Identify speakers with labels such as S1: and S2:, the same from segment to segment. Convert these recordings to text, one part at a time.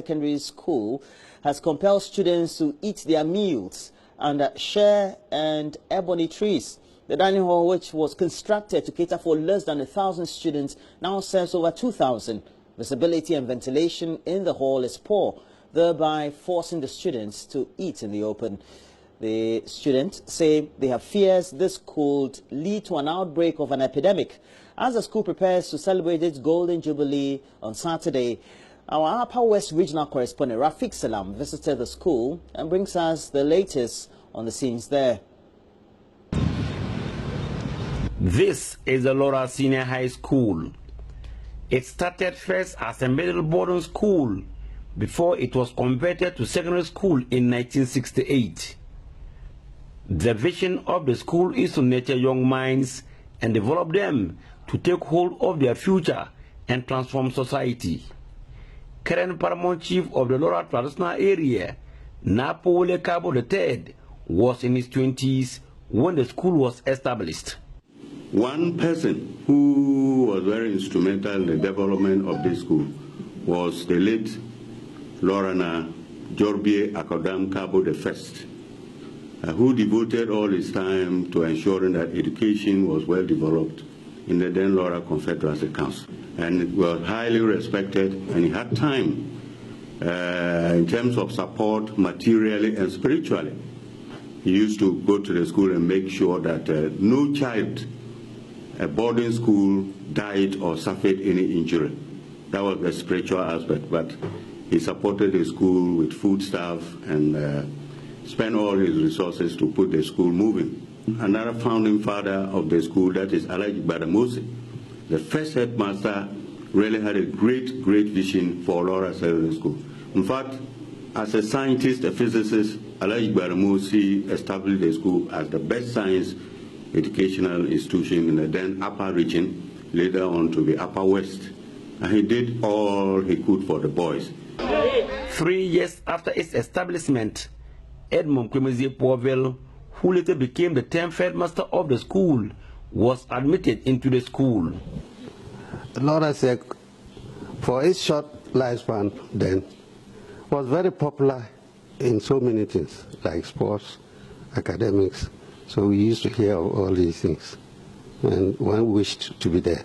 S1: Secondary School has compelled students to eat their meals under share and ebony trees. The dining hall, which was constructed to cater for less than 1,000 students, now serves over 2,000. Visibility and ventilation in the hall is poor, thereby forcing the students to eat in the open. The students say they have fears this could lead to an outbreak of an epidemic. As the school prepares to celebrate its Golden Jubilee on Saturday, our Upper West Regional Correspondent Rafiq Salam visited the school and brings us the latest on the scenes there.
S2: This is the Lawra Senior High School. It started first as a middle boarding school before it was converted to secondary school in 1968. The vision of the school is to nurture young minds and develop them to take hold of their future and transform society. Current Paramount Chief of the Lawra traditional area, Napole Cabo III, was in his 20s when the school was established.
S3: One person who was very instrumental in the development of this school was the late Lawra Jorbie Akodam Cabo I, who devoted all his time to ensuring that education was well developed in the then Lawra Confederacy Council. And it was highly respected, and he had time in terms of support materially and spiritually. He used to go to the school and make sure that no child at boarding school died or suffered any injury. That was the spiritual aspect, but he supported the school with foodstuff and spent all his resources to put the school moving. Another founding father of the school, that is Alhaji Badamosi, the first headmaster, really had a great vision for Lawra Secondary School. In fact, as a scientist, a physicist, Alhaji Badamosi established the school as the best science educational institution in the then upper region, later on to the Upper West. And he did all he could for the boys.
S2: 3 years after its establishment, Edmund Kwemezi Powell, who later became the 10th headmaster of the school, was admitted into the school.
S4: Lawra Sec, for its short lifespan then, was very popular in so many things, like sports, academics. So we used to hear of all these things, and one wished to be there.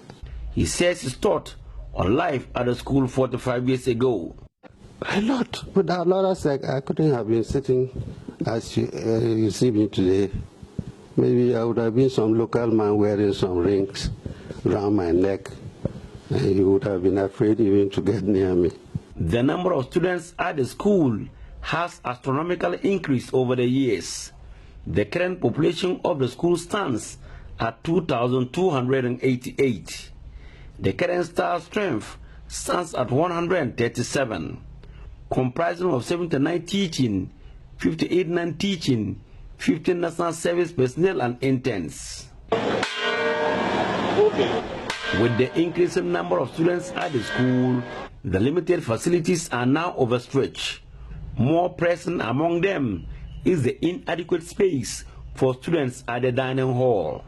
S2: He says his thought on life at the school 45 years ago.
S4: A lot. Without Lawra Sec, I couldn't have been sitting as you see me today. Maybe I would have been some local man wearing some rings around my neck, and you would have been afraid even to get near me.
S2: The number of students at the school has astronomically increased over the years. The current population of the school stands at 2,288. The current staff strength stands at 137, comprising of 79 teaching, 58 non-teaching, 15 national service personnel and interns. With the increasing number of students at the school, the limited facilities are now overstretched. More pressing among them is the inadequate space for students at the dining hall.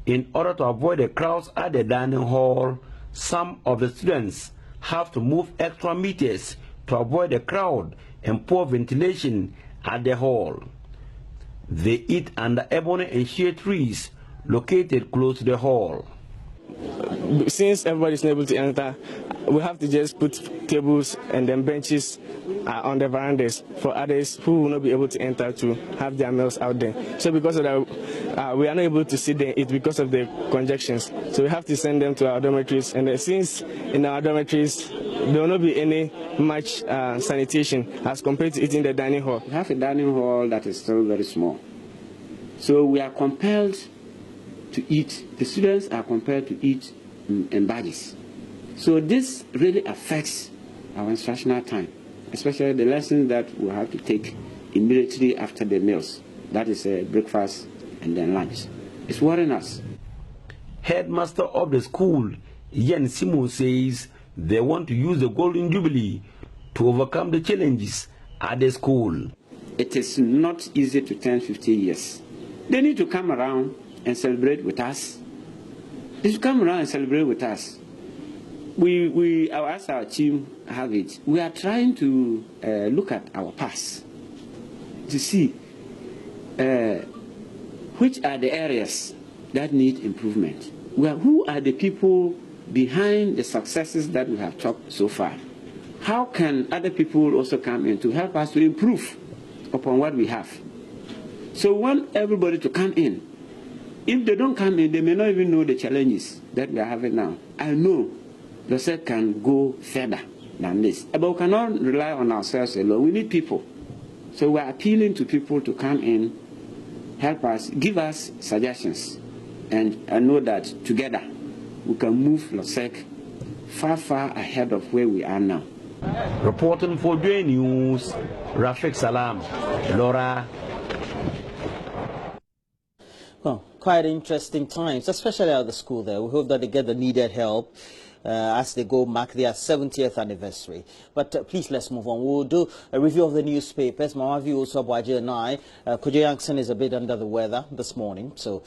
S2: In order to avoid the crowds at the dining hall, some of the students have to move extra meters to avoid the crowd and poor ventilation at the hall. They eat under ebony and shade trees located close to the hall.
S5: Since everybody is not able to enter, we have to just put tables and then benches on the verandas for others who will not be able to enter to have their meals out there. So because of that, we are not able to sit there and eat because of the congestions. So we have to send them to our dormitories, and since in our dormitories there will not be any much sanitation as compared to eating the dining hall.
S6: We have a dining hall that is still very small. So we are compelled to eat, the students are compelled to eat in badges. So this really affects our instructional time, especially the lessons that we have to take immediately after the meals. That is breakfast and then lunch. It's worrying us.
S2: Headmaster of the school, Yen Simon, says they want to use the Golden Jubilee to overcome the challenges at the school.
S6: It is not easy to turn 50 years. They need to come around and celebrate with us. They should come around and celebrate with us. as our team have it, we are trying to look at our past to see which are the areas that need improvement. Who are the people behind the successes that we have talked so far? How can other people also come in to help us to improve upon what we have? So we want everybody to come in. If they don't come in, they may not even know the challenges that we are having now. I know the set can go further than this. But we cannot rely on ourselves alone. We need people. So we are appealing to people to come in, help us, give us suggestions. And I know that together we can move LOSEC far, far ahead of where we are now.
S2: Reporting for Joy News, Rafik Salam, Lawra.
S1: Well, quite interesting times, especially at the school there. We hope that they get the needed help as they go mark their 70th anniversary. But please, let's move on. We'll do a review of the newspapers. Mama View, also Bwaji and I. Kujo Yankson is a bit under the weather this morning, so